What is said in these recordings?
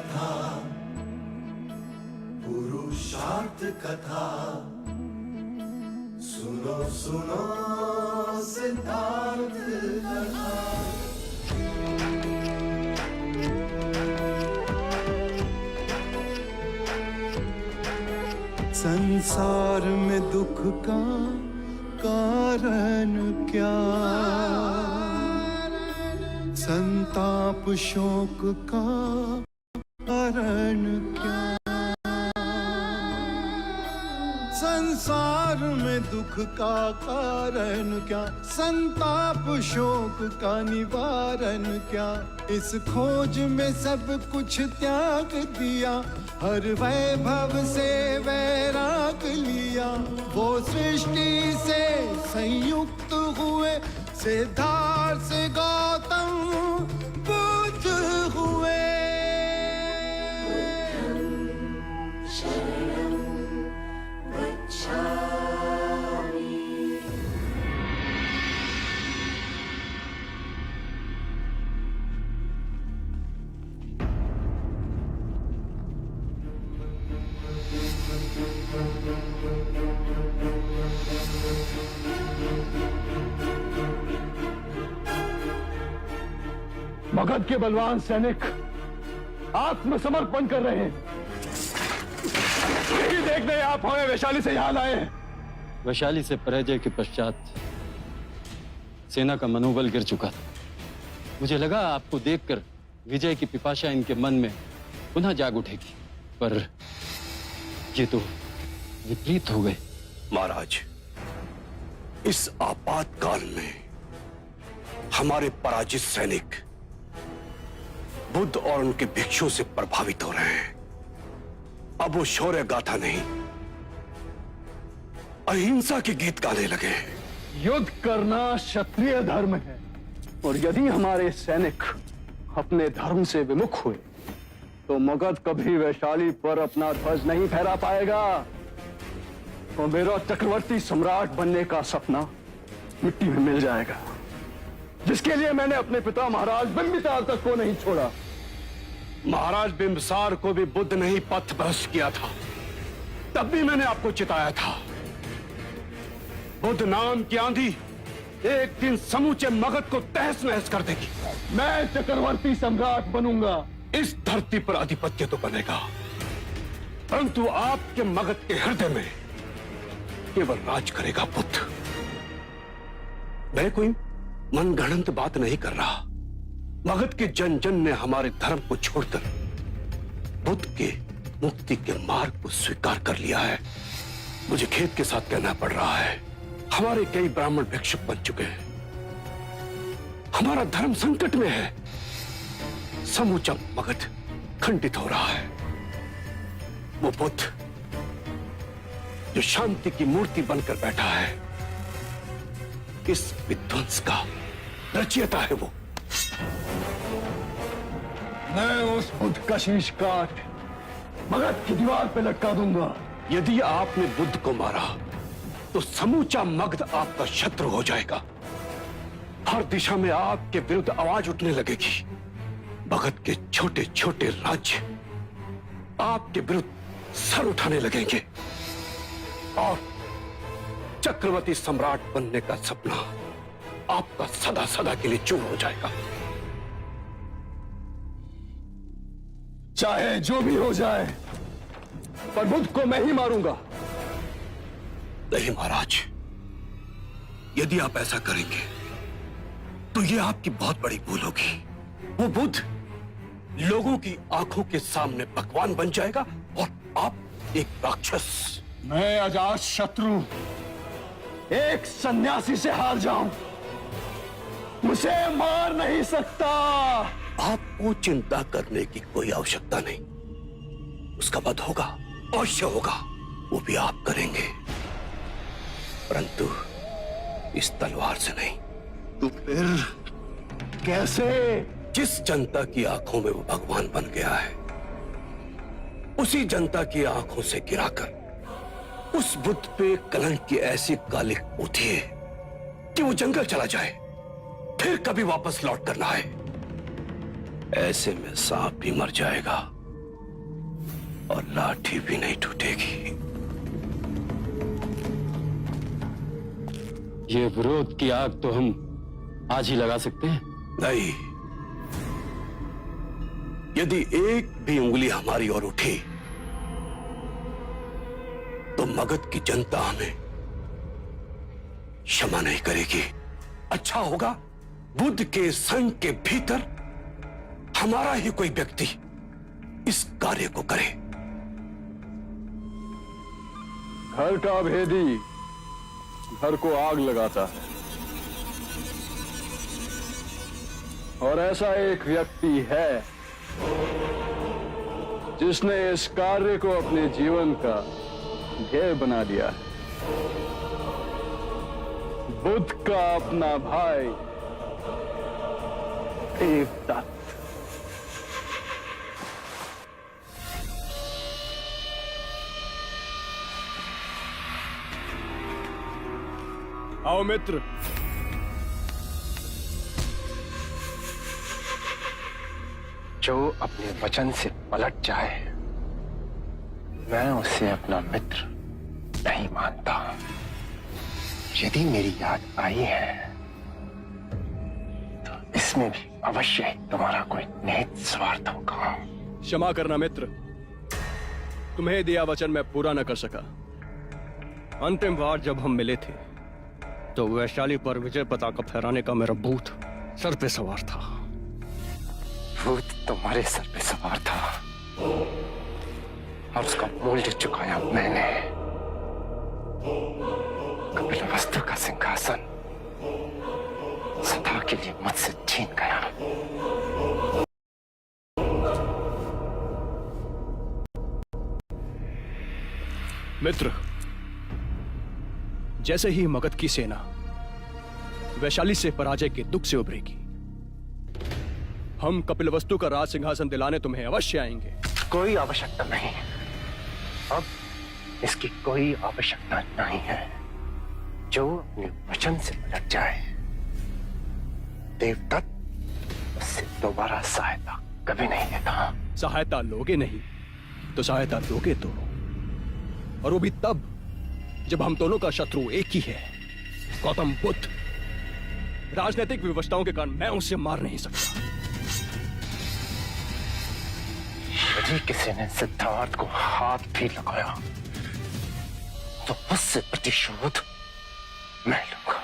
कथा, पुरुषार्थ कथा, सुनो सुनो सिद्धार्थ कथा। संसार में दुख का कारण क्या, संताप शोक का कारण क्या। संसार में दुख का कारण क्या, संताप शोक का निवारण क्या। इस खोज में सब कुछ त्याग दिया, हर वैभव से वैराग लिया। वो सृष्टि से संयुक्त हुए, सिद्धार्थ से गौतम बुद्ध हुए। मगध के बलवान सैनिक आत्मसमर्पण कर रहे हैं। यही देखने आप हमें वैशाली से यहां लाए हैं। वैशाली से पराजय के पश्चात सेना का मनोबल गिर चुका था। मुझे लगा आपको देखकर विजय की पिपाशा इनके मन में पुनः जाग उठेगी, पर ये तो विपरीत हो गए। महाराज, इस आपातकाल में हमारे पराजित सैनिक बुद्ध और उनके भिक्षुओं से प्रभावित हो रहे हैं। अब वो शौर्य गाथा नहीं, अहिंसा के गीत गाने लगे। युद्ध करना क्षत्रिय धर्म है, और यदि हमारे सैनिक अपने धर्म से विमुख हुए तो मगध कभी वैशाली पर अपना ध्वज नहीं फहरा पाएगा, और मेरा चक्रवर्ती सम्राट बनने का सपना मिट्टी में मिल जाएगा, जिसके लिए मैंने अपने पिता महाराज बिंबिसार तक को नहीं छोड़ा। महाराज बिंबिसार को भी बुद्ध ने ही पथ भ्रष्ट किया था, तब भी मैंने आपको चिताया था। बुद्ध नाम की आंधी एक दिन समूचे मगध को तहस नहस कर देगी। मैं चक्रवर्ती सम्राट बनूंगा। इस धरती पर आधिपत्य तो बनेगा, परंतु आपके मगध के हृदय में केवल राज करेगा बुद्ध। मैं कोई मनगढ़ंत बात नहीं कर रहा। मगध के जन जन ने हमारे धर्म को छोड़कर बुद्ध के मुक्ति के मार्ग को स्वीकार कर लिया है। मुझे खेद के साथ कहना पड़ रहा है, हमारे कई ब्राह्मण भिक्षुक बन चुके हैं। हमारा धर्म संकट में है। समूचा मगध खंडित हो रहा है। वो बुद्ध जो शांति की मूर्ति बनकर बैठा है, इस विध्वंस का रचयिता है वो। मैं उस बुद्ध का शीश काट मगध की दीवार पे लटका दूंगा। यदि आपने बुद्ध को मारा तो समूचा मगध आपका शत्रु हो जाएगा। हर दिशा में आपके विरुद्ध आवाज उठने लगेगी। मगध के छोटे छोटे राज्य आपके विरुद्ध सर उठाने लगेंगे, और चक्रवर्ती सम्राट बनने का सपना आपका सदा सदा के लिए चूर हो जाएगा। चाहे जो भी हो जाए, पर बुद्ध को मैं ही मारूंगा। नहीं महाराज, यदि आप ऐसा करेंगे तो यह आपकी बहुत बड़ी भूल होगी। वो बुद्ध लोगों की आंखों के सामने भगवान बन जाएगा और आप एक राक्षस। मैं अजात शत्रु एक सन्यासी से हार जाऊं, मुझे मार नहीं सकता। आपको चिंता करने की कोई आवश्यकता नहीं। उसका वध होगा, अवश्य होगा, वो भी आप करेंगे, परंतु इस तलवार से नहीं। तो फिर कैसे? जिस जनता की आंखों में वो भगवान बन गया है, उसी जनता की आंखों से गिराकर उस बुद्ध पे कलंक की ऐसी कालिक पोतीए कि वो जंगल चला जाए, फिर कभी वापस लौट कर ना आए। ऐसे में सांप भी मर जाएगा और लाठी भी नहीं टूटेगी। ये विरोध की आग तो हम आज ही लगा सकते हैं। नहीं, यदि एक भी उंगली हमारी ओर उठी तो मगध की जनता हमें क्षमा नहीं करेगी। अच्छा होगा बुद्ध के संघ के भीतर हमारा ही कोई व्यक्ति इस कार्य को करे। घर का भेदी घर को आग लगाता है, और ऐसा एक व्यक्ति है जिसने इस कार्य को अपने जीवन का ध्येय बना लिया है। बुद्ध का अपना भाई देवदत्त। आओ मित्र, जो अपने वचन से पलट जाए मैं उसे अपना मित्र नहीं मानता। यदि मेरी याद आई है तो इसमें भी अवश्य ही तुम्हारा कोई निहित स्वार्थ होगा। क्षमा करना मित्र, तुम्हें दिया वचन मैं पूरा न कर सका। अंतिम बार जब हम मिले थे तो वैशाली पर विजय पताका फहराने का मेरा भूत सर पे सवार था। भूत तुम्हारे सर पे सवार था और उसका मूल्य चुकाया मैंने। कपिलवस्तु का सिंहासन सदा के लिए मुझसे छीन गया। मित्र, जैसे ही मगध की सेना वैशाली से पराजय के दुख से उभरेगी, हम कपिलवस्तु का राज सिंहासन दिलाने तुम्हें अवश्य आएंगे। कोई आवश्यकता नहीं, अब इसकी कोई आवश्यकता नहीं है। जो अपने वचन से पलट जाए देवदत्त उससे दोबारा सहायता कभी नहीं देता। सहायता लोगे नहीं तो सहायता दोगे तो, और वो भी तब जब हम दोनों का शत्रु एक ही है, गौतम बुद्ध। राजनीतिक विवशताओं के कारण मैं उसे मार नहीं सकता। यदि किसी ने सिद्धार्थ को हाथ भी लगाया तो उससे प्रतिशोध मैं लूंगा।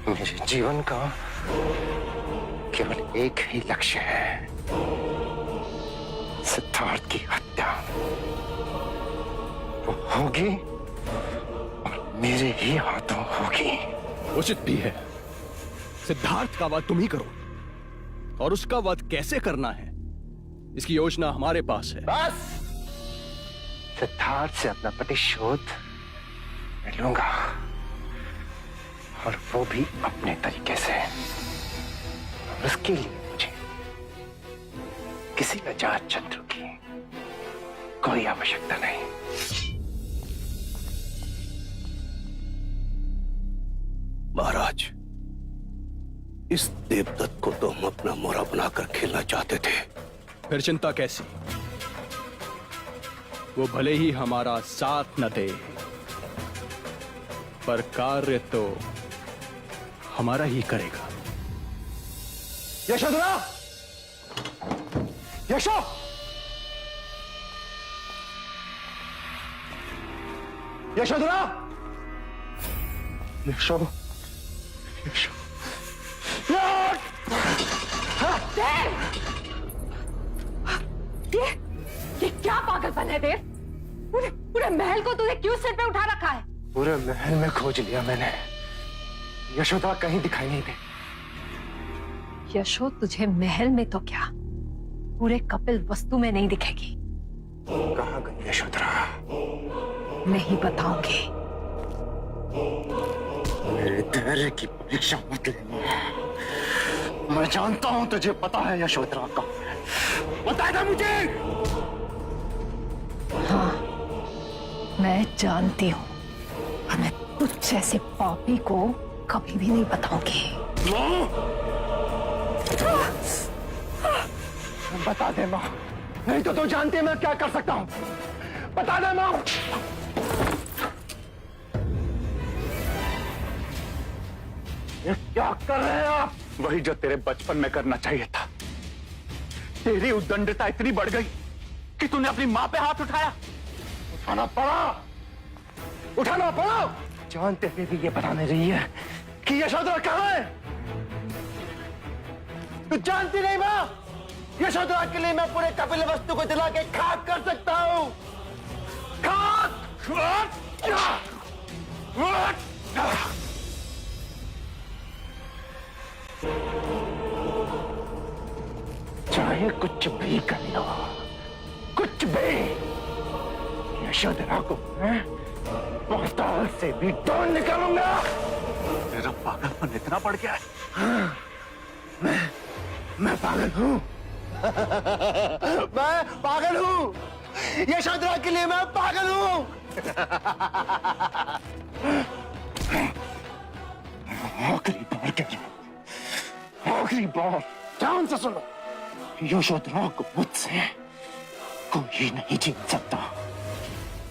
मेरे जीवन का केवल एक ही लक्ष्य है, सिद्धार्थ की हत्या। वो होगी और मेरे ही हाथों होगी। उचित भी है, सिद्धार्थ का वध तुम ही करो, और उसका वध कैसे करना है इसकी योजना हमारे पास है। बस सिद्धार्थ से अपना प्रतिशोध मैं लूंगा, और वो भी अपने तरीके से। और उसके लिए मुझे किसी अजात शत्रु की कोई आवश्यकता नहीं। महाराज, इस देवदत्त को तो हम अपना मोहरा बनाकर खेलना चाहते थे। फिर चिंता कैसी? वो भले ही हमारा साथ न दे, पर कार्य तो हमारा ही करेगा। यशोधरा! यशो! यशोधरा! यशो! यशो! ये क्या पागलपन है देव? पूरे महल को तूने क्यों सिर पे उठा रखा है? पूरे महल में खोज लिया मैंने, यशोदा कहीं दिखाई नहीं दी। यशो, तुझे महल में तो क्या, पूरे कपिल वस्तु में नहीं दिखेगी। कहाँ गई यशोधरा? नहीं बताऊंगी। मेरे धैर्य की परीक्षा मत लेना। मैं जानता हूं तुझे पता है यशोधरा का। बता दे मुझे। हाँ, मैं जानती हूँ, और मैं तुझ जैसे पापी को कभी भी नहीं बताऊंगी। बता दे माँ, नहीं तो तू जानती है मैं क्या कर सकता हूँ। बता दे माँ। ये क्या कर रहे हैं आप? वही जो तेरे बचपन में करना चाहिए था। तेरी उद्दंडता इतनी बढ़ गई कि तूने अपनी मां पे हाथ उठाया। उठाना पड़ा, उठाना पड़ा। जानते हुए भी ये बताने रही है कि यशोधरा कहाँ है। तू जानती नहीं मां, यशोधरा के लिए मैं पूरे कपिल वस्तु को जला के खाक कर सकता हूं। खाक। चाहे कुछ भी कर लो, कुछ भी, यशोधरा को मैं पाताल से भी ढूंढ निकालूंगा। तेरा पागलपन इतना बढ़ गया है। मैं पागल हूं। मैं पागल हूं। यशोधरा के लिए मैं पागल हूं। आखिरी बार कह रहा हूं, आखिरी बार ध्यान से सुनो। यशोधरा को मुझसे कोई नहीं छीन सकता,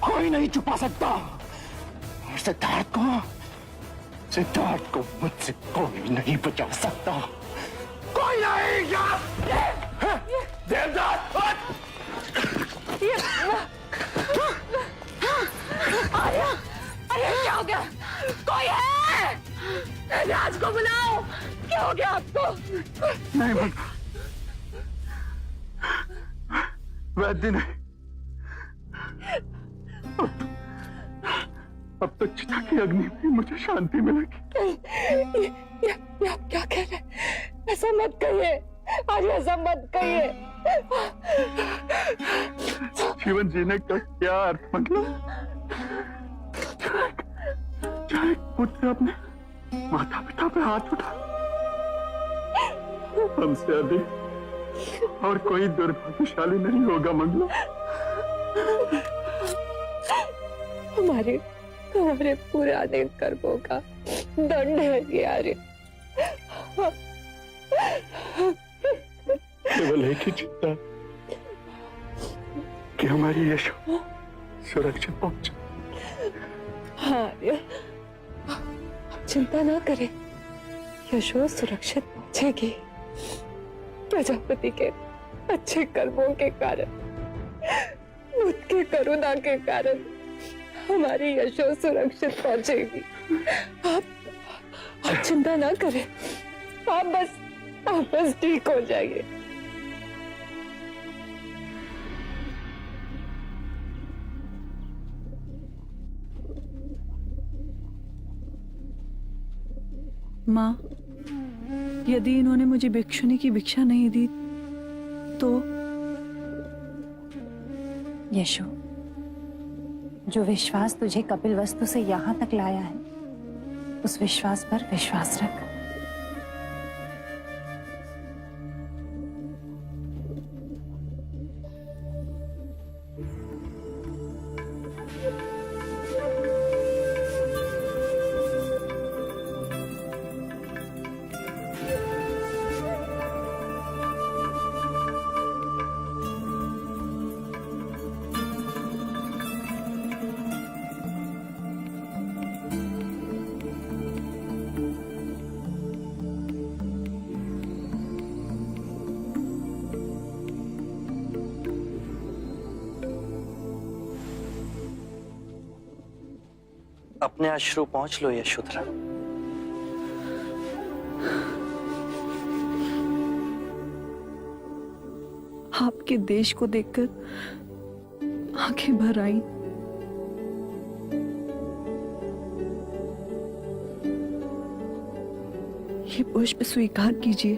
कोई नहीं छुपा सकता। और सिद्धार्थ को मुझसे कोई नहीं बचा सकता, कोई नहीं। देवदास, आर्या, अरे क्या हो गया? कोई है? राज को बुलाओ। क्या हो गया आपको? नहीं बता, वैद्य नहीं। अब तो चिता की अग्नि में मुझे शांति मिलेगी। ये आप क्या कह रहे हैं? ऐसा मत कहिए, आज ऐसा मत कहिए। जीवन जीने का क्या अर्थ? मतलब चाहे पुत्र अपने माता पिता पे हाथ उठा, हमसे अधिक और कोई दुर्भाग्यशाली नहीं होगा मंगला। हमारे पुराने कर्मों का दंड है ये आर्य। केवल एक ही चिंता कि हमारी यशो सुरक्षित पहुंचे। हाँ आर्य, चिंता ना करें, यशो सुरक्षित पहुंचेगी। प्रजापति के अच्छे कर्मों के कारण, उसकी करुणा के कारण हमारी यशो सुरक्षित पहुंचेगी। आप चिंता ना करें, आप बस ठीक हो जाइए। माँ, यदि इन्होंने मुझे भिक्षुनी की भिक्षा नहीं दी तो? यशो, जो विश्वास तुझे कपिल वस्तु से यहाँ तक लाया है, उस विश्वास पर विश्वास रख। अपने अश्रु पहुंच लो यशोधरा। आपके देश को देखकर आंखें भर आई। ये पुष्प स्वीकार कीजिए।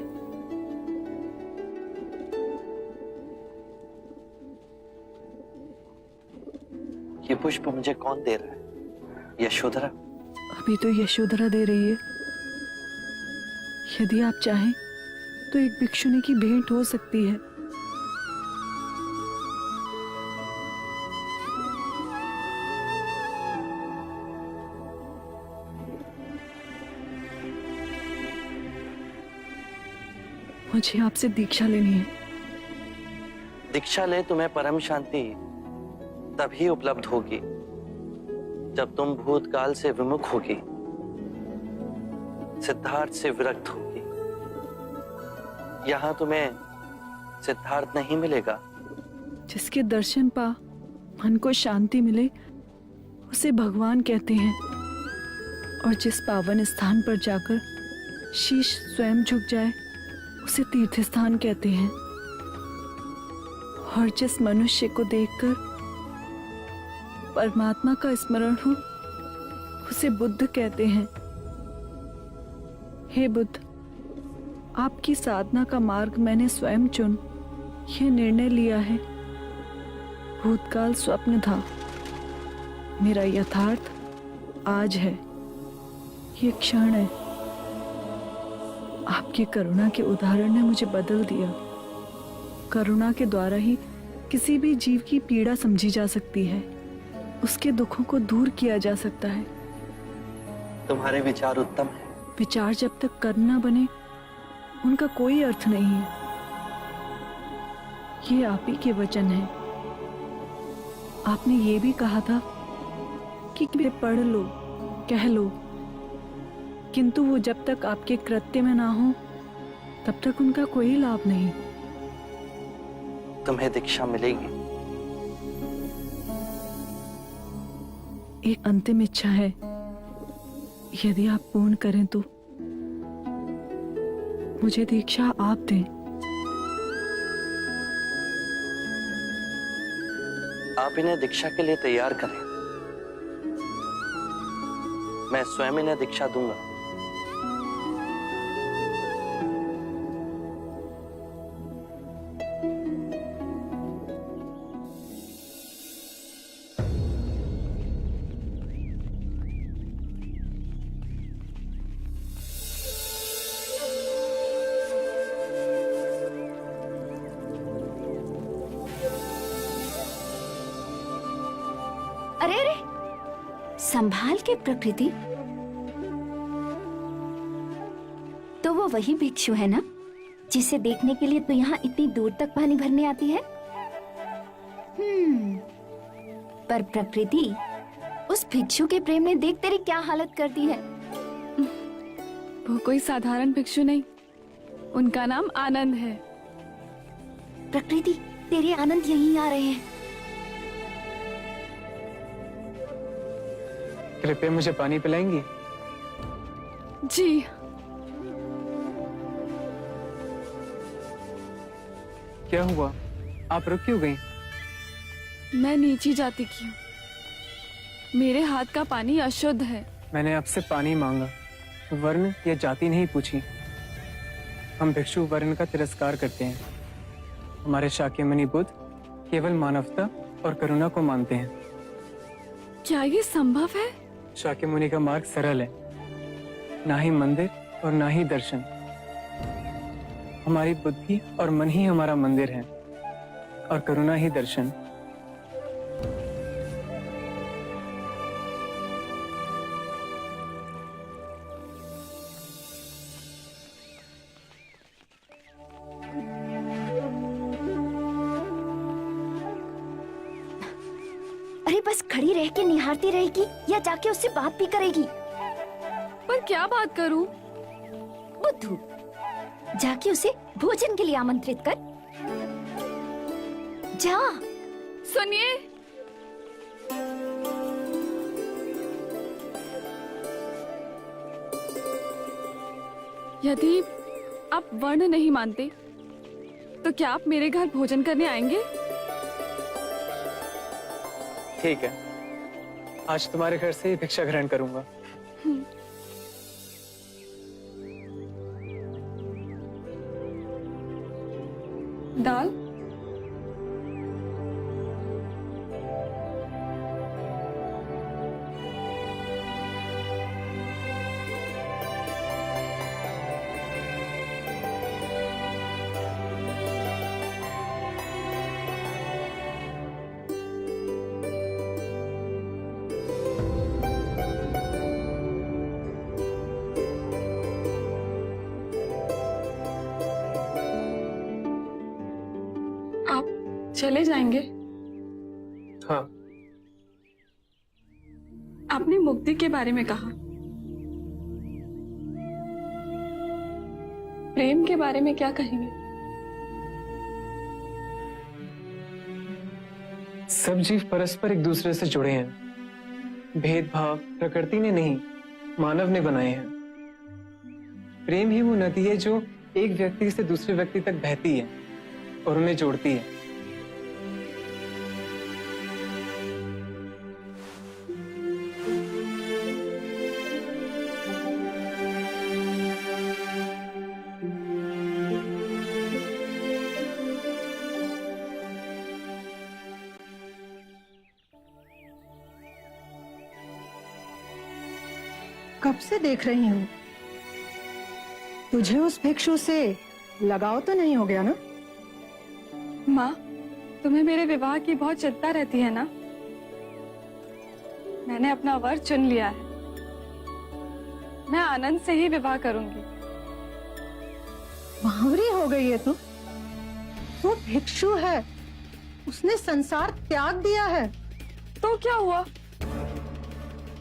ये पुष्प मुझे कौन दे रहा है? यशोधरा। अभी तो यशोधरा दे रही है। यदि आप चाहें तो एक भिक्षुनी की भेंट हो सकती है। मुझे आपसे दीक्षा लेनी है। दीक्षा ले तुम्हें परम शांति तभी उपलब्ध होगी जब तुम भूतकाल से विमुख होगी, सिद्धार्थ से विरक्त होगी। यहां तुम्हें सिद्धार्थ नहीं मिलेगा। जिसके दर्शन पा मन को शांति मिले उसे भगवान कहते हैं, और जिस पावन स्थान पर जाकर शीश स्वयं झुक जाए उसे तीर्थ स्थान कहते हैं, और जिस मनुष्य को देखकर परमात्मा का स्मरण हो उसे बुद्ध कहते हैं। हे बुद्ध, आपकी साधना का मार्ग मैंने स्वयं चुन यह निर्णय लिया है। भूतकाल स्वप्न था, मेरा यथार्थ आज है, ये क्षण है। आपकी करुणा के उदाहरण ने मुझे बदल दिया। करुणा के द्वारा ही किसी भी जीव की पीड़ा समझी जा सकती है, उसके दुखों को दूर किया जा सकता है। तुम्हारे विचार उत्तम है। विचार जब तक कर्म न बने उनका कोई अर्थ नहीं है। ये आप ही के वचन है। आपने ये भी कहा था कि पढ़ लो, कह लो, किंतु वो जब तक आपके कृत्य में ना हो तब तक उनका कोई लाभ नहीं। तुम्हें दीक्षा मिलेगी। एक अंतिम इच्छा है, यदि आप पूर्ण करें तो मुझे दीक्षा आप दें। आप इन्हें दीक्षा के लिए तैयार करें। मैं स्वयं इन्हें दीक्षा दूंगा। अरे अरे, संभाल के प्रकृति। तो वो वही भिक्षु है ना जिसे देखने के लिए तो यहाँ इतनी दूर तक पानी भरने आती है। पर प्रकृति, उस भिक्षु के प्रेम ने देख तेरी क्या हालत कर दी है। वो कोई साधारण भिक्षु नहीं, उनका नाम आनंद है। प्रकृति, तेरे आनंद यहीं आ रहे हैं। कृपया मुझे पानी पिलाएंगी? जी। क्या हुआ, आप रुक क्यों गई? मैं नीचे जाती क्यों? मेरे हाथ का पानी अशुद्ध है। मैंने आपसे पानी मांगा, वर्ण या जाति नहीं पूछी। हम भिक्षु वर्ण का तिरस्कार करते हैं। हमारे शाक्यमुनि बुद्ध केवल मानवता और करुणा को मानते हैं। क्या ये संभव है? शाक्यमुनि का मार्ग सरल है, ना ही मंदिर और ना ही दर्शन। हमारी बुद्धि और मन ही हमारा मंदिर है, और करुणा ही दर्शन। अरे बस खड़ी रह के निहारती रहेगी या जाके उससे बात भी करेगी? पर क्या बात करूं? बुद्धू, जाके उसे भोजन के लिए आमंत्रित कर। जा। सुनिए, यदि आप वर्ण नहीं मानते तो क्या आप मेरे घर भोजन करने आएंगे? ठीक है, आज तुम्हारे घर से ही भिक्षा ग्रहण करूंगा। दाल? चले जाएंगे? हाँ। आपने मुक्ति के बारे में कहा, प्रेम के बारे में क्या कहेंगे? सब जीव परस्पर एक दूसरे से जुड़े हैं। भेदभाव प्रकृति ने नहीं, मानव ने बनाए हैं। प्रेम ही वो नदी है जो एक व्यक्ति से दूसरे व्यक्ति तक बहती है और उन्हें जोड़ती है। कब से देख रही हूँ, तुझे उस भिक्षु से लगाव तो नहीं हो गया ना? माँ, तुम्हें मेरे विवाह की बहुत चिंता रहती है ना? मैंने अपना वर चुन लिया है। मैं आनंद से ही विवाह करूंगी। बावरी हो गई है तू। वो भिक्षु है, उसने संसार त्याग दिया है। तो क्या हुआ,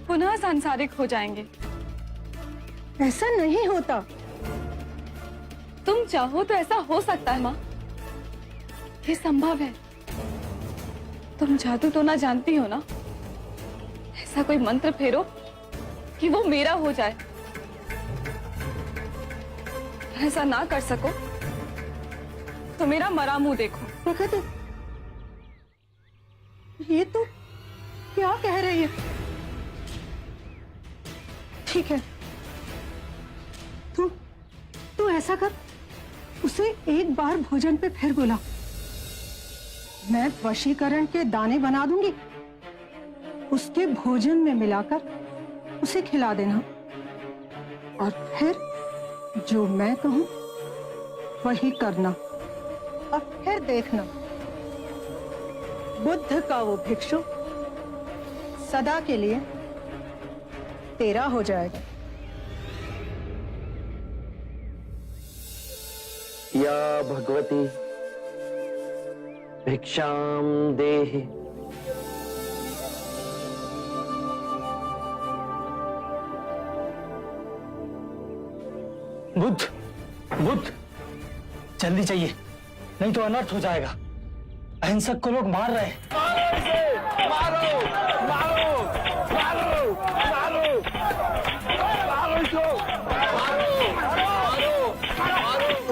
पुनः सांसारिक हो जाएंगे? ऐसा नहीं होता। तुम चाहो तो ऐसा हो सकता है माँ, ये संभव है। तुम जादू तो ना जानती हो ना? ऐसा कोई मंत्र फेरो कि वो मेरा हो जाए। ऐसा ना कर सको तो मेरा मरा मुंह देखो। प्रकृति, ये तो क्या कह रही है? ठीक है, तू ऐसा कर, उसे एक बार भोजन पे फिर बुला। मैं वशीकरण के दाने बना दूंगी, उसके भोजन में मिलाकर उसे खिला देना, और फिर जो मैं कहूं वही करना। और फिर देखना, बुद्ध का वो भिक्षु सदा के लिए तेरा हो जाएगा। या भगवती भिक्षाम देहि। बुद्ध, बुद्ध, जल्दी चाहिए, नहीं तो अनर्थ हो जाएगा। अहिंसक को लोग मार रहे हैं। मारो, मारो, मारो, मारो, मारो इसको,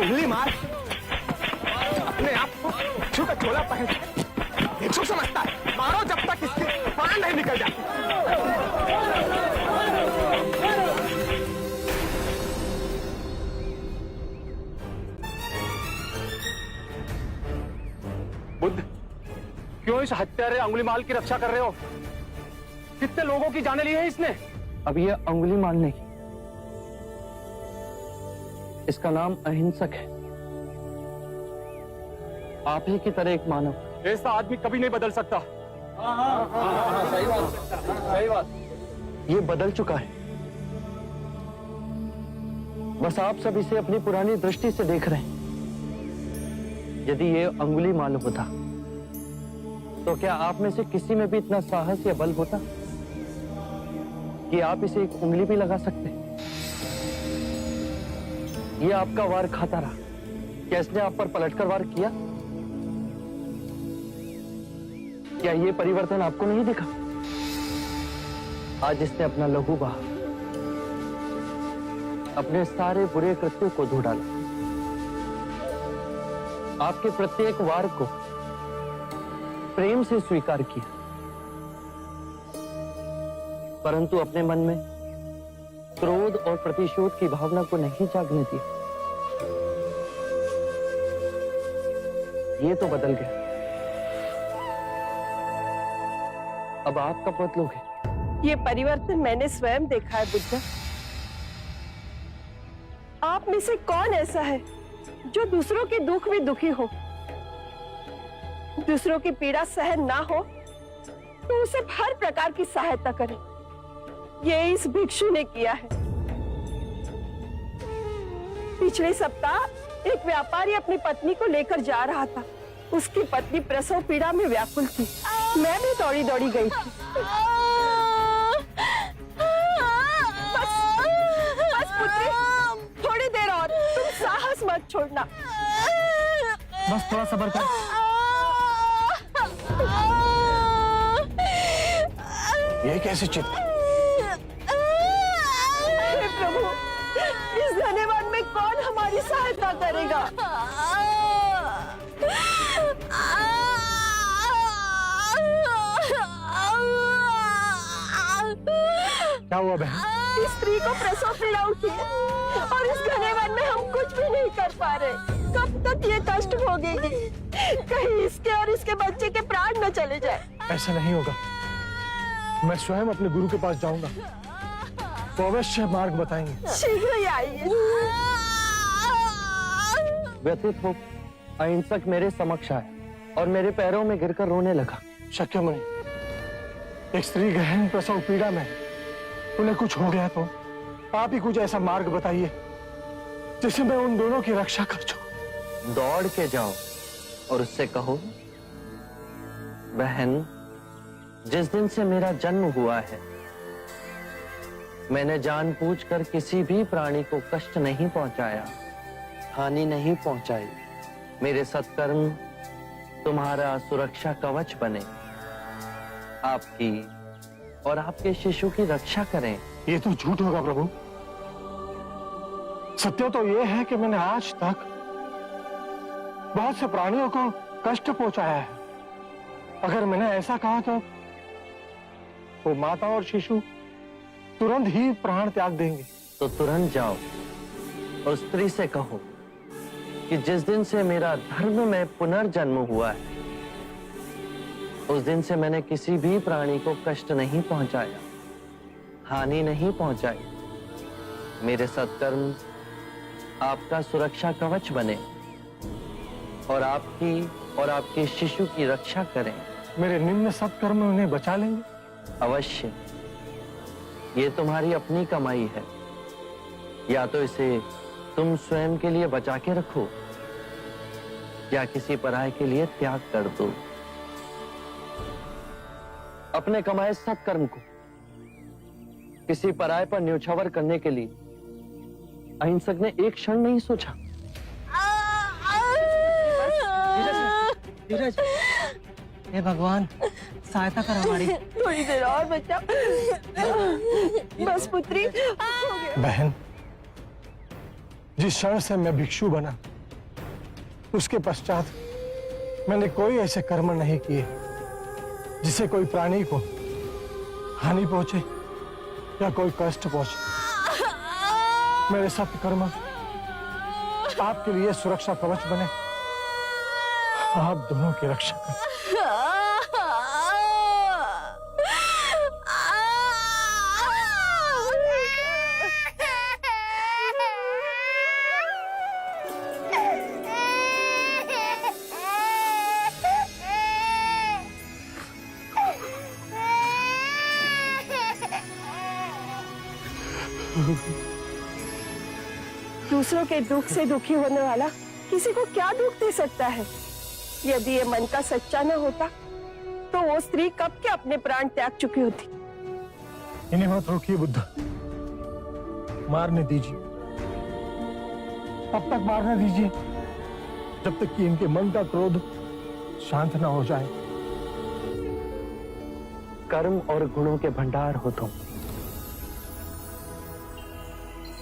उंगली मार, अपने आप को भिक्षु का चोला पहन भिक्षु समझता है। मारो जब तक इसके प्राण नहीं निकल जाते। बुद्ध, क्यों इस हत्यारे अंगुलीमाल की रक्षा कर रहे हो? कितने लोगों की जाने ली है इसने? अब ये अंगुलीमाल नहीं, इसका नाम अहिंसक है। आप ही की तरह एक मानव। ऐसा आदमी कभी नहीं बदल सकता। सही बात, सही बात। ये बदल चुका है, बस आप सब इसे अपनी पुरानी दृष्टि से देख रहे हैं। यदि ये अंगुलीमाल होता तो क्या आप में से किसी में भी इतना साहस या बल होता कि आप इसे एक उंगली भी लगा सकते? ये आपका वार खाता रहा, क्या इसने आप पर पलटकर वार किया? क्या ये परिवर्तन आपको नहीं दिखा? आज इसने अपना लहू बहा, अपने सारे बुरे कृत्यों को धो डाला, आपके प्रत्येक वार को प्रेम से स्वीकार किया, परंतु अपने मन में क्रोध और प्रतिशोध की भावना को नहीं जागने दिया। ये तो बदल गया, अब आप कब बदलोगे? ये परिवर्तन मैंने स्वयं देखा है बुद्ध। आप में से कौन ऐसा है जो दूसरों के दुख में दुखी हो, दूसरों की पीड़ा सहन ना हो तो उसे हर प्रकार की सहायता करे? ये इस भिक्षु ने किया है। पिछले सप्ताह एक व्यापारी अपनी पत्नी को लेकर जा रहा था। उसकी पत्नी प्रसव पीड़ा में व्याकुल थी। मैं भी दौड़ी दौड़ी गई थी। बस पुत्री, थोड़ी देर और, तुम साहस मत छोड़ना। बस थोड़ा सब्र कर। ये कैसे चित? हे प्रभु, इस धन्यवाद में कौन हमारी सहायता करेगा? क्या हुआ बहन? इस स्त्री को प्रसव पीड़ा उठी है और इस घने वन में हम कुछ भी नहीं कर पा रहे। कब तक ये कष्ट भोगेगी? कहीं इसके और इसके बच्चे के प्राण न चले जाए। ऐसा नहीं होगा। मैं स्वयं अपने गुरु के पास जाऊंगा, वो अवश्य मार्ग बताएंगे। शीघ्र ही आइए। व्यथित हो अहिंसक मेरे समक्ष आए और मेरे पैरों में गिरकर रोने लगा। शक्यमुनि, एक स्त्री गहन प्रसव पीड़ा में, उन्हें कुछ हो गया तो आप ही कुछ ऐसा मार्ग बताइए जिससे मैं उन दोनों की रक्षा कर सकूं। दौड़ के जाओ और उससे कहो, बहन, जिस दिन से मेरा जन्म हुआ है मैंने जानबूझकर किसी भी प्राणी को कष्ट नहीं पहुंचाया, हानि नहीं पहुंचाई। मेरे सत्कर्म तुम्हारा सुरक्षा कवच बने, आपकी और आपके शिशु की रक्षा करें। ये तो झूठ होगा प्रभु। सत्य तो ये है कि मैंने आज तक बहुत से प्राणियों को कष्ट पहुंचाया है। अगर मैंने ऐसा कहा तो वो माता और शिशु तुरंत ही प्राण त्याग देंगे। तो तुरंत जाओ और स्त्री से कहो कि जिस दिन से मेरा धर्म में पुनर्जन्म हुआ है उस दिन से मैंने किसी भी प्राणी को कष्ट नहीं पहुंचाया, हानि नहीं पहुंचाई। मेरे सत्कर्म आपका सुरक्षा कवच बने और आपकी और आपके शिशु की रक्षा करें। मेरे निम्न सत्कर्म उन्हें बचा लेंगे। अवश्य। ये तुम्हारी अपनी कमाई है, या तो इसे तुम स्वयं के लिए बचा के रखो या किसी पराये के लिए त्याग कर दो। अपने कमाए सत्कर्म को किसी पराये पर न्योछावर करने के लिए अहिंसक ने एक क्षण नहीं सोचा। धीरज, हे भगवान, सहायता कर हमारी। थोड़ी देर और बच्चा। बस पुत्री, हो गया। बहन, जिस क्षण से मैं भिक्षु बना उसके पश्चात मैंने कोई ऐसे कर्म नहीं किए जिससे कोई प्राणी को हानि पहुंचे या कोई कष्ट पहुंचे। मेरे सत्कर्म आपके लिए सुरक्षा कवच बने, आप दोनों की रक्षा करें। दूसरों के दुख से दुखी होने वाला किसी को क्या दुख दे सकता है? यदि ये मन का सच्चा न होता तो वो स्त्री कब के अपने प्राण त्याग चुकी होती। इन्हें मत रोकिए बुद्ध, मारने दीजिए। तब तक मारने दीजिए जब तक कि इनके मन का क्रोध शांत ना हो जाए। कर्म और गुणों के भंडार हो तुम।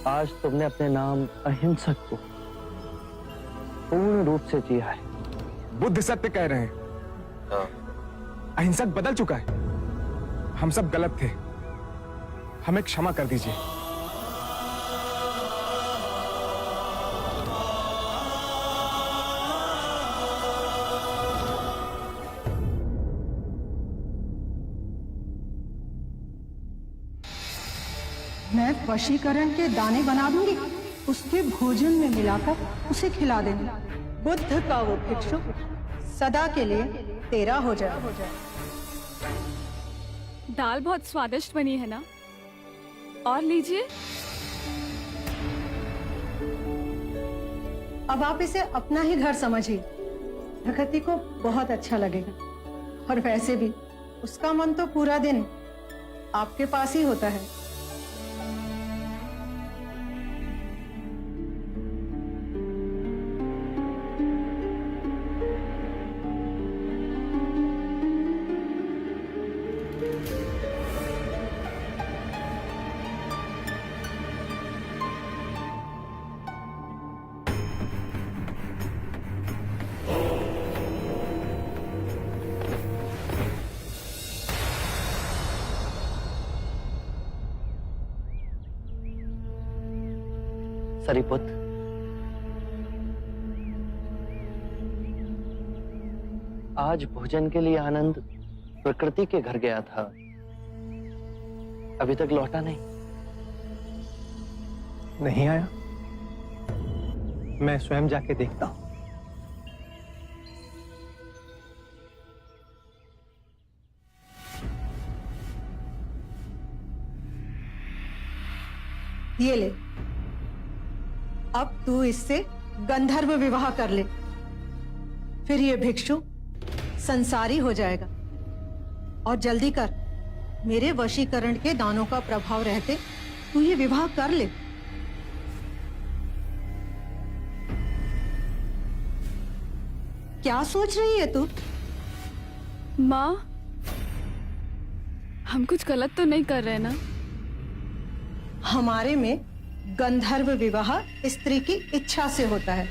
आज तुमने अपने नाम अहिंसक को पूर्ण रूप से जिया है। बुद्ध सत्य कह रहे हैं। अहिंसक बदल चुका है। हम सब गलत थे, हमें क्षमा कर दीजिए। मैं वशीकरण के दाने बना दूंगी, उसके भोजन में मिलाकर उसे खिला देंगे। बुद्ध का वो भिक्षु सदा के लिए तेरा हो जाए। दाल बहुत स्वादिष्ट बनी है ना? और लीजिए। अब आप इसे अपना ही घर समझिए। प्रकृति को बहुत अच्छा लगेगा। और वैसे भी उसका मन तो पूरा दिन आपके पास ही होता है। सरीपुत्र, आज भोजन के लिए आनंद प्रकृति के घर गया था, अभी तक लौटा नहीं। नहीं आया? मैं स्वयं जाके देखता हूं। ये ले, अब तू इससे गंधर्व विवाह कर ले, फिर ये भिक्षु संसारी हो जाएगा। और जल्दी कर, मेरे वशीकरण के दानों का प्रभाव रहते तू ये विवाह कर ले। क्या सोच रही है तू? माँ, हम कुछ गलत तो नहीं कर रहे ना? हमारे में गंधर्व विवाह स्त्री की इच्छा से होता है।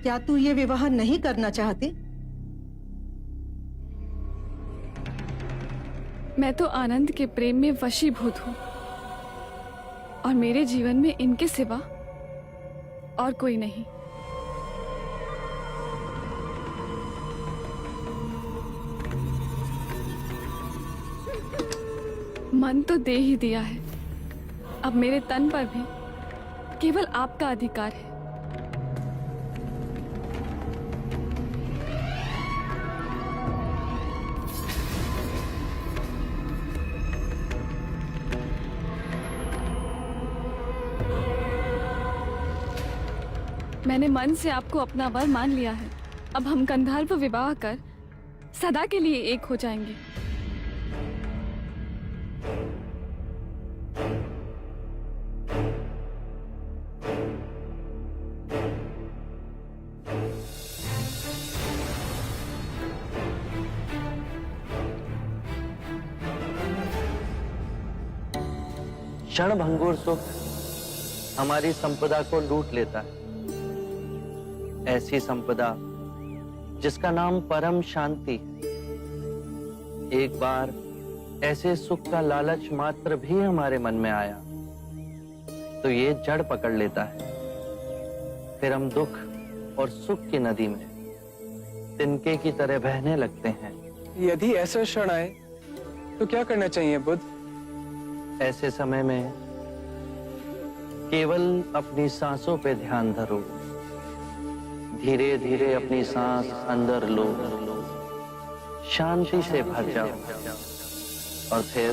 क्या तू ये विवाह नहीं करना चाहती? मैं तो आनंद के प्रेम में वशीभूत हूँ और मेरे जीवन में इनके सिवा और कोई नहीं। मन तो दे ही दिया है, अब मेरे तन पर भी केवल आपका अधिकार है। मैंने मन से आपको अपना वर मान लिया है। अब हम गंधर्व विवाह कर सदा के लिए एक हो जाएंगे। क्षणभंगुर सुख हमारी संपदा को लूट लेता है। ऐसी संपदा जिसका नाम परम शांति है। एक बार ऐसे सुख का लालच मात्र भी हमारे मन में आया तो ये जड़ पकड़ लेता है। फिर हम दुख और सुख की नदी में तिनके की तरह बहने लगते हैं। यदि ऐसा क्षण आए तो क्या करना चाहिए बुद्ध? ऐसे समय में केवल अपनी सांसों पे ध्यान धरो। धीरे धीरे अपनी सांस अंदर लो, शांति से भर जाओ और फिर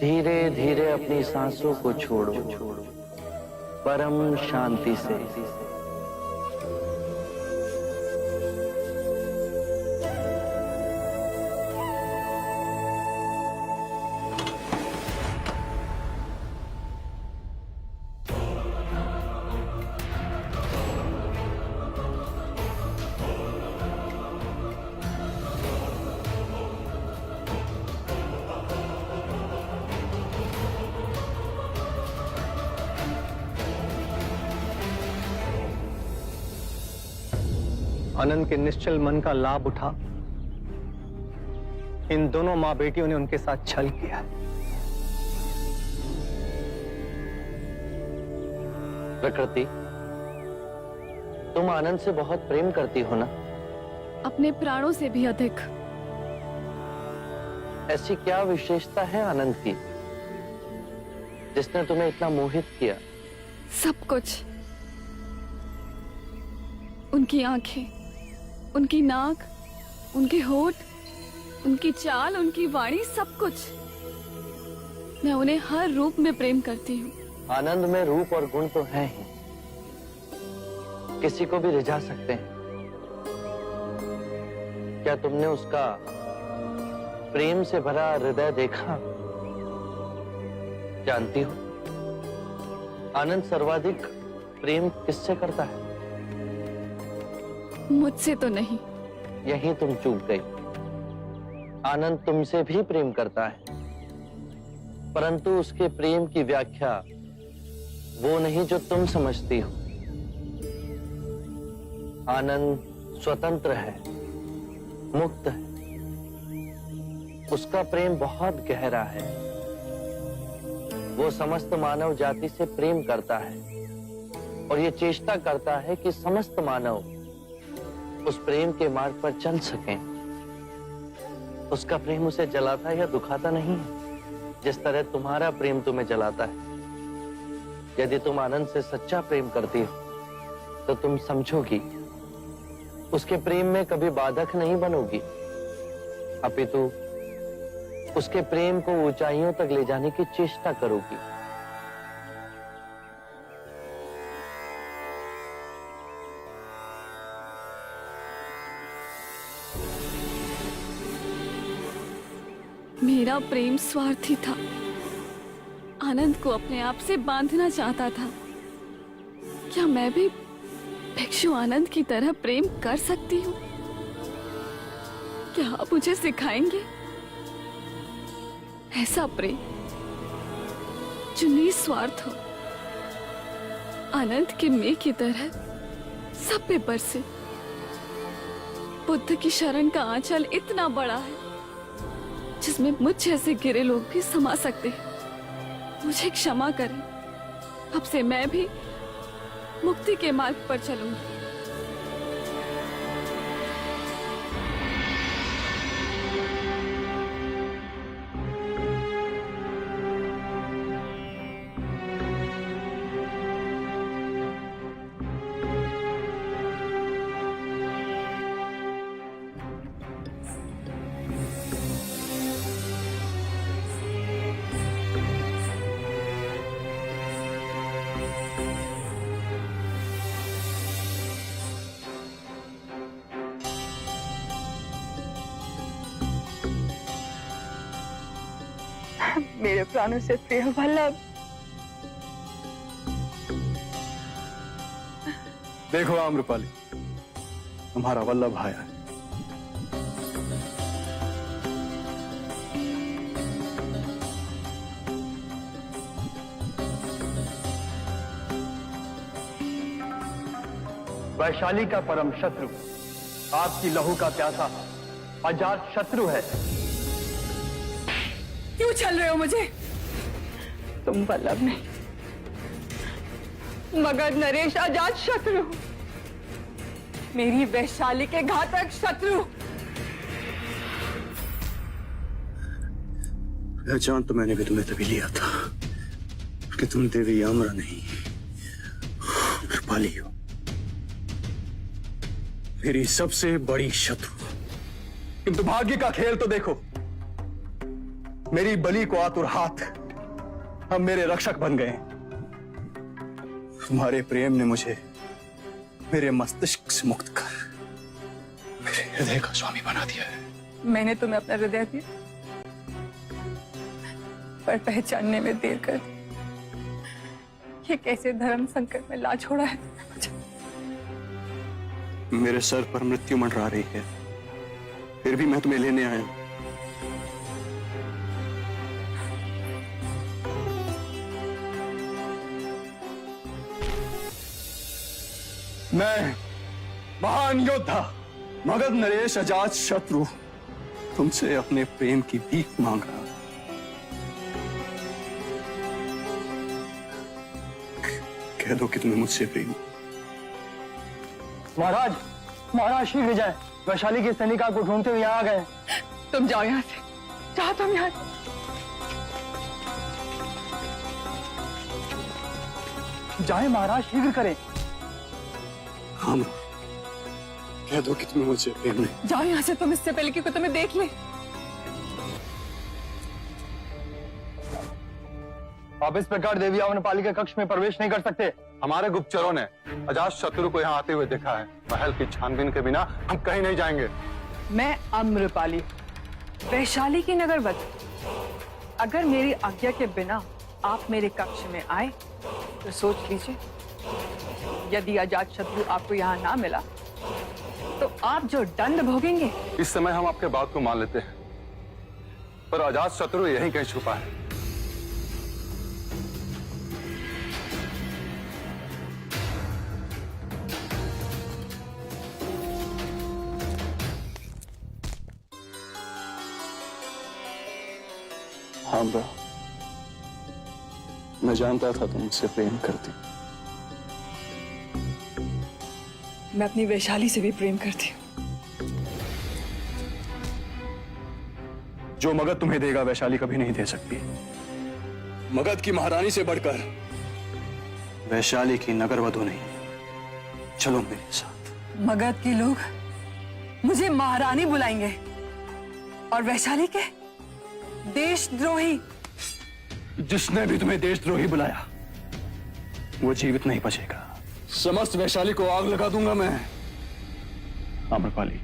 धीरे धीरे अपनी सांसों को छोड़ो परम शांति से। आनंद के निश्चल मन का लाभ उठा इन दोनों मां बेटियों ने उनके साथ छल किया। प्रकृति, तुम आनंद से बहुत प्रेम करती हो ना? अपने प्राणों से भी अधिक। ऐसी क्या विशेषता है आनंद की जिसने तुम्हें इतना मोहित किया? सब कुछ। उनकी आंखें, उनकी नाक, उनके होठ, उनकी चाल, उनकी वाणी, सब कुछ। मैं उन्हें हर रूप में प्रेम करती हूँ। आनंद में रूप और गुण तो हैं ही, किसी को भी रिझा सकते हैं, क्या तुमने उसका प्रेम से भरा हृदय देखा? जानती हो आनंद सर्वाधिक प्रेम किससे करता है? मुझसे तो नहीं। यही तुम चूक गई। आनंद तुमसे भी प्रेम करता है, परंतु उसके प्रेम की व्याख्या वो नहीं जो तुम समझती हो। आनंद स्वतंत्र है, मुक्त है। उसका प्रेम बहुत गहरा है। वो समस्त मानव जाति से प्रेम करता है और ये चेष्टा करता है कि समस्त मानव उस प्रेम के मार्ग पर चल सकें। उसका प्रेम उसे जलाता या दुखाता नहीं है, जिस तरह तुम्हारा प्रेम तुम्हें जलाता है। यदि तुम आनंद से सच्चा प्रेम करती हो तो तुम समझोगी उसके प्रेम में कभी बाधक नहीं बनोगी, अपितु उसके प्रेम को ऊंचाइयों तक ले जाने की चेष्टा करोगी। मेरा प्रेम स्वार्थी था, आनंद को अपने आप से बांधना चाहता था। क्या मैं भी भिक्षु आनंद की तरह प्रेम कर सकती हूँ? क्या आप मुझे सिखाएंगे ऐसा प्रेम जो निस्वार्थ हो, आनंद के मेघ की तरह सब पे बरसे? बुद्ध की शरण का आंचल इतना बड़ा है जिसमें मुझ जैसे गिरे लोग भी समा सकते हैं। मुझे क्षमा करें, अब से मैं भी मुक्ति के मार्ग पर चलूंगी। मेरे प्राणों से प्रिय वल्लभ, देखो आम्रपाली, तुम्हारा वल्लभ आया है। वैशाली का परम शत्रु, आपकी लहू का प्यासा अजात शत्रु है। क्यों छल रहे हो मुझे? तुम वल्लभ नहीं मगर नरेश अजात शत्रु, मेरी वैशाली के घातक शत्रु। पहचान तो मैंने भी तुम्हें तभी लिया था कि तुम देवी आम्रा नहीं आम्रपाली हो, मेरी सबसे बड़ी शत्रु। किंतु भाग्य का खेल तो देखो, मेरी बलि को आतुर हाथ अब मेरे रक्षक बन गए। तुम्हारे प्रेम ने मुझे मेरे मस्तिष्क से मुक्त कर मेरे हृदय का स्वामी बना दिया है। मैंने तुम्हें अपना हृदय दिया, पर पहचानने में देर कर दी। ये कैसे धर्म संकट में ला छोड़ा है मुझे। मेरे सर पर मृत्यु मंडरा रही है, फिर भी मैं तुम्हें लेने आया हूं। मैं महान योद्धा मगध नरेश अजात शत्रु तुमसे अपने प्रेम की भीख मांग रहा हूं। कह दो कि तुम्हें मुझसे प्रेम। महाराज, महाराज शीघ्र जाए, वैशाली की सैनिका को ढूंढते हुए यहाँ आ गए। तुम जाओ यहाँ से, जाओ तुम यहाँ से। जाए महाराज, शीघ्र करें। हाँ, कह दो कि तुम्हें मुझसे प्रेम नहीं। जाओ यहाँ से तुम, इससे पहले कि कोई तुम्हें देख ले। आप इस प्रकार देवी आम्रपाली के कक्ष में प्रवेश नहीं कर सकते। हमारे गुप्तचरों ने अजात शत्रु को यहाँ आते हुए देखा है। महल की छानबीन के बिना हम कहीं नहीं जाएंगे। मैं अम्रपाली, वैशाली की नगरवधू। अगर मेरी आज्ञा के बिना आप मेरे कक्ष में आए तो सोच लीजिए, यदि अजात शत्रु आपको यहाँ ना मिला तो आप जो दंड भोगेंगे। इस समय हम आपके बात को मान लेते हैं, पर अजात शत्रु यहीं कहीं छुपा है। हाँ बा, मैं जानता था तुम मुझसे प्रेम करती। मैं अपनी वैशाली से भी प्रेम करती हूँ। जो मगध तुम्हें देगा वैशाली कभी नहीं दे सकती। मगध की महारानी से बढ़कर वैशाली की नगरवधू नहीं। चलो मेरे साथ। मगध के लोग मुझे महारानी बुलाएंगे और वैशाली के देशद्रोही। जिसने भी तुम्हें देशद्रोही बुलाया वो जीवित नहीं बचेगा। समस्त वैशाली को आग लगा दूंगा मैं। आम्रपाली,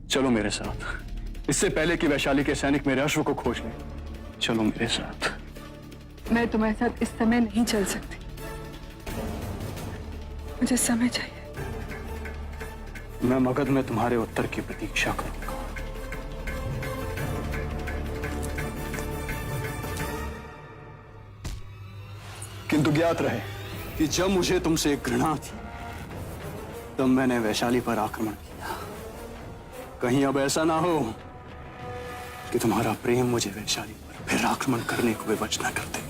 चलो मेरे साथ, इससे पहले कि वैशाली के सैनिक मेरे अश्व को खोज लें। चलो मेरे साथ। मैं तुम्हारे साथ इस समय नहीं चल सकती, मुझे समय चाहिए। मैं मगध में तुम्हारे उत्तर की प्रतीक्षा करूंगा। किंतु ज्ञात रहे कि जब मुझे तुमसे घृणा थी तब मैंने वैशाली पर आक्रमण किया। कहीं अब ऐसा ना हो कि तुम्हारा प्रेम मुझे वैशाली पर फिर आक्रमण करने को विवश न कर दे।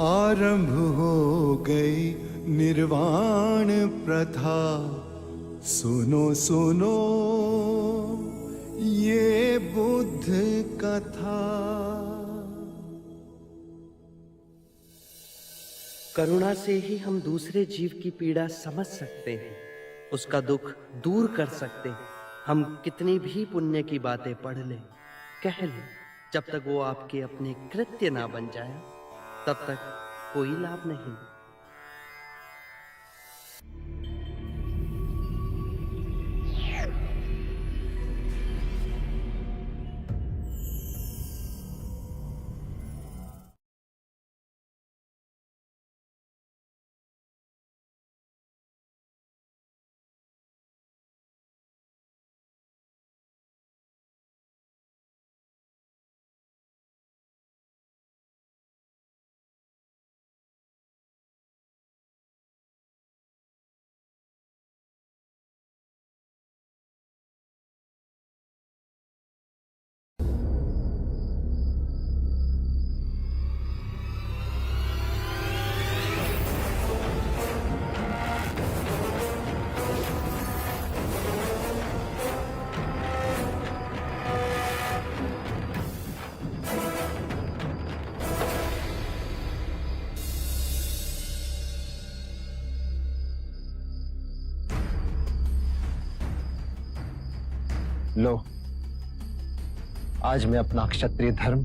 आरंभ हो गई निर्वाण प्रथा, सुनो सुनो ये बुद्ध कथा। करुणा से ही हम दूसरे जीव की पीड़ा समझ सकते हैं, उसका दुख दूर कर सकते हैं। हम कितनी भी पुण्य की बातें पढ़ लें, कह लें, जब तक वो आपके अपने कृत्य ना बन जाए तब तक कोई लाभ नहीं। लो, आज मैं अपना क्षत्रिय धर्म